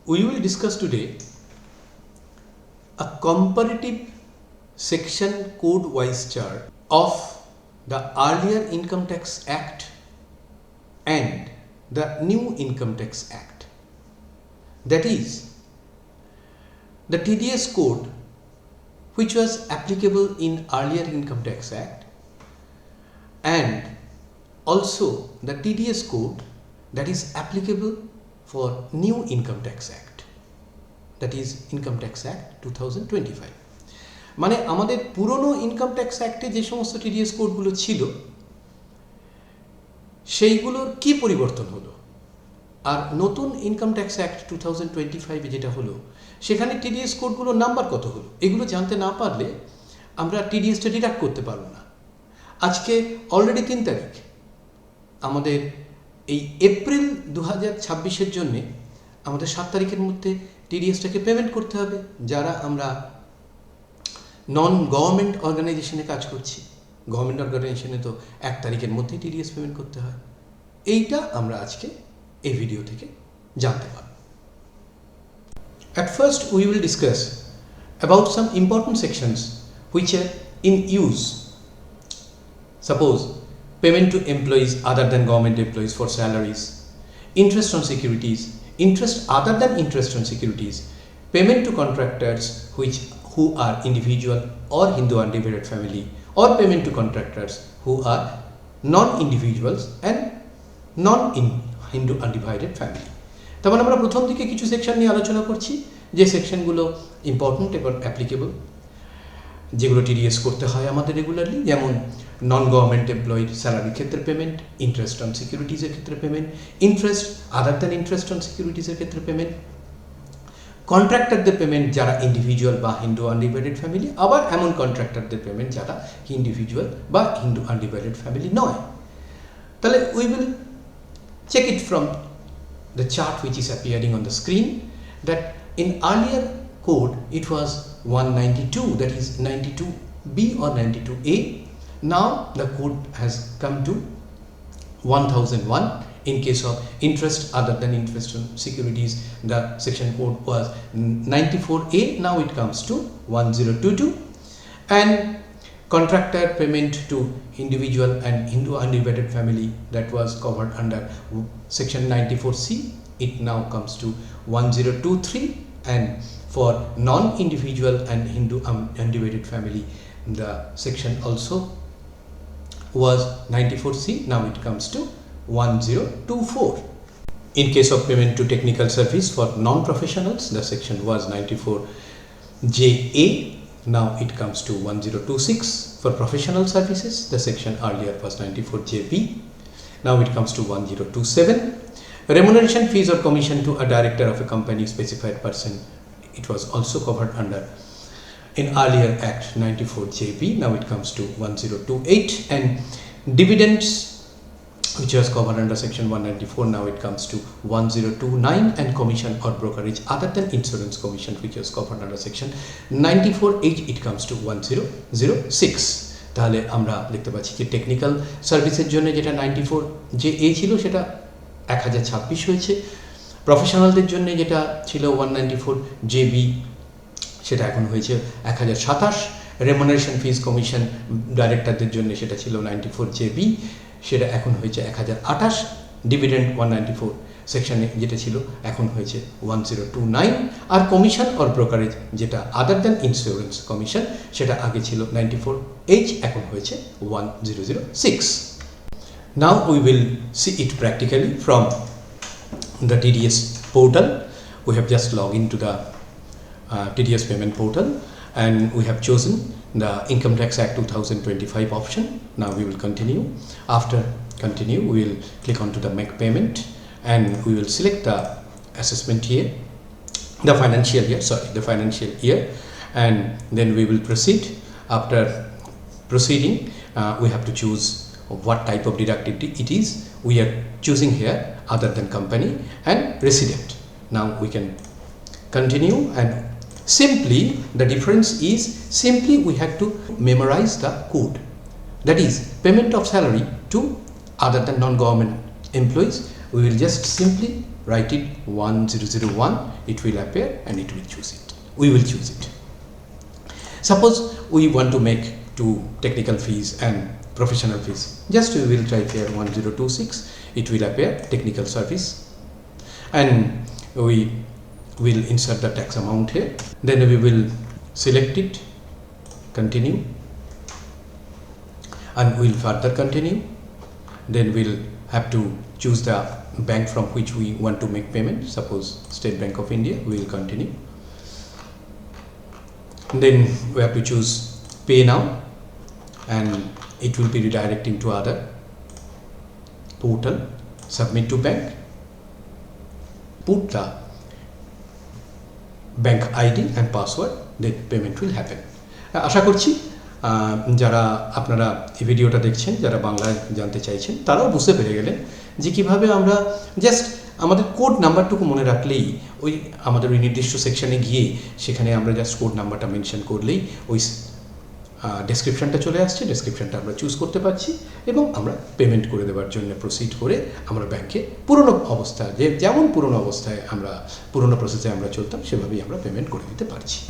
We will discuss today a comparative section code wise chart of the earlier Income Tax Act and the new Income Tax Act. That is, the TDS code which was applicable in earlier Income Tax Act and also the TDS code that is applicable for new Income Tax Act, that is Income Tax Act 2025. মানে আমাদের পুরনো income tax অ্যাক্টে যে সমস্ত TDS কোডগুলো ছিল সেইগুলোর কি পরিবর্তন হলো, আর নতুন ইনকাম ট্যাক্স অ্যাক্ট 2025 যেটা হলো সেখানে টিডিএস কোডগুলোর নাম্বার কত হলো, এগুলো জানতে না পারলে আমরা টিডিএসটা ডিডাক্ট করতে পারবো না। আজকে অলরেডি 3 তারিখ, আমাদের এই এপ্রিল 2026-এর জন্যে আমাদের 7 তারিখের মধ্যে টিডিএসটাকে পেমেন্ট করতে হবে যারা আমরা নন গভর্নমেন্ট অর্গানাইজেশনে কাজ করছি। গভর্নমেন্ট অর্গানাইজেশনে তো 1 তারিখের মধ্যেই টিডিএস পেমেন্ট করতে হয়। এইটা আমরা আজকে এই ভিডিও থেকে জানতে পারব। At first we will discuss about some important sections which are in use. Suppose payment to employees other than government employees for salaries, interest on securities, interest other than interest on securities, payment to contractors who are individual or Hindu undivided family, or payment to contractors who are non-individuals and non-Hindu undivided family. তখন আমরা প্রথম দিকে কিছু section নিয়ে আলোচনা করছি যে সেকশনগুলো important এবং অ্যাপ্লিকেবল, যেগুলো টিডিএস করতে হয় আমাদের রেগুলারলি, যেমন নন গভর্নমেন্ট এমপ্লয়ির স্যালারির ক্ষেত্রে পেমেন্ট, ইন্টারেস্ট অন সিকিউরিটিজের ক্ষেত্রে payment, interest other than interest on সিকিউরিটিজের ক্ষেত্রে পেমেন্ট, কন্ট্রাক্টরদের পেমেন্ট যারা ইন্ডিভিজুয়াল বা হিন্দু আনডিভাইডেড ফ্যামিলি, আবার এমন কন্ট্রাক্টরদের পেমেন্ট যারা ইন্ডিভিজুয়াল বা হিন্দু আনডিভাইডেড ফ্যামিলি নয়। তাহলে we will check it from the chart which is appearing on the screen, that in earlier code it was 192, that is 92B or 92A. Now the code has come to 1001. In case of interest other than interest on securities, the section code was 94A. Now it comes to 1022. And contractor payment to individual and Hindu undivided family, that was covered under section 94C. It now comes to 1023. And for non-individual and Hindu undivided family, the section also was 94C. Now it comes to 1024. In case of payment to technical service for non-professionals, the section was 94JA. Now it comes to 1026. For professional services, the section earlier was 94JB. Now it comes to 1027. Remuneration fees or commission to a director of a company specified person, it was also covered under in earlier Act 94JB. Now it comes to 1028. And dividends, which was covered under section 194, now it comes to 1029. And commission or brokerage other than insurance commission, which was covered under section 94H, it comes to 1006. তাহলে আমরা দেখতে পাচ্ছি যে technical সার্ভিসের জন্য যেটা 94JA ছিল সেটা 1026 হয়েছে, প্রফেশনালদের জন্য যেটা ছিল 194JB সেটা এখন হয়েছে 1027, রেমুনারেশন ফিস কমিশন ডাইরেক্টরদের জন্য সেটা ছিল 94JB, সেটা এখন হয়েছে 1028, ডিভিডেন্ড 194 সেকশনে যেটা ছিল এখন হয়েছে 1029, আর কমিশন অর ব্রোকারেজ যেটা আদার দ্যান ইন্স্যুরেন্স কমিশন সেটা আগে ছিল 94H, এখন হয়েছে 1006. Now we will see it practically from the TDS portal. We have just logged into the TDS payment portal and we have chosen the Income Tax Act 2025 option. Now we will continue. After continue, we will click on to the make payment and we will select the assessment year, the financial year, and then we will proceed. After proceeding, we have to choose what type of deductibility it is. We are choosing here other than company and resident. Now we can continue, and simply the difference is simply we had to memorize the code, that is payment of salary to other than non-government employees. We will just simply write it 1001 it will appear and it will choose it. We will choose it. Suppose we want to make two technical fees and professional fees. Just we will type here 1026. It will appear technical service, and we will insert the tax amount here. Then we will select it, continue, and we'll further continue. Then we'll have to choose the bank from which we want to make payment. Suppose State Bank of India. We will continue. Then we have to choose pay now, and it will be redirecting to other portal. Submit to bank, put the bank ID and password, then payment will happen. আশা করছি যারা আপনারা এই ভিডিওটা দেখছেন, যারা বাংলায় জানতে চাইছেন, তারাও বুঝতে পেরে গেলেন যে কীভাবে আমরা জাস্ট আমাদের কোড নাম্বারটুকু মনে রাখলেই ওই আমাদের ওই নির্দিষ্ট সেকশানে গিয়ে সেখানে আমরা জাস্ট কোড নাম্বারটা মেনশন করলেই ওই ডেসক্রিপশানটা চলে আসছে। ডেসক্রিপশানটা আমরা চুজ করতে পারছি এবং আমরা পেমেন্ট করে দেওয়ার জন্য প্রসিড করে আমরা ব্যাংকে পুরনো অবস্থা যেমন পুরনো অবস্থায় আমরা পুরনো প্রসেসে আমরা চলতাম সেভাবেই আমরা পেমেন্ট করে দিতে পারছি।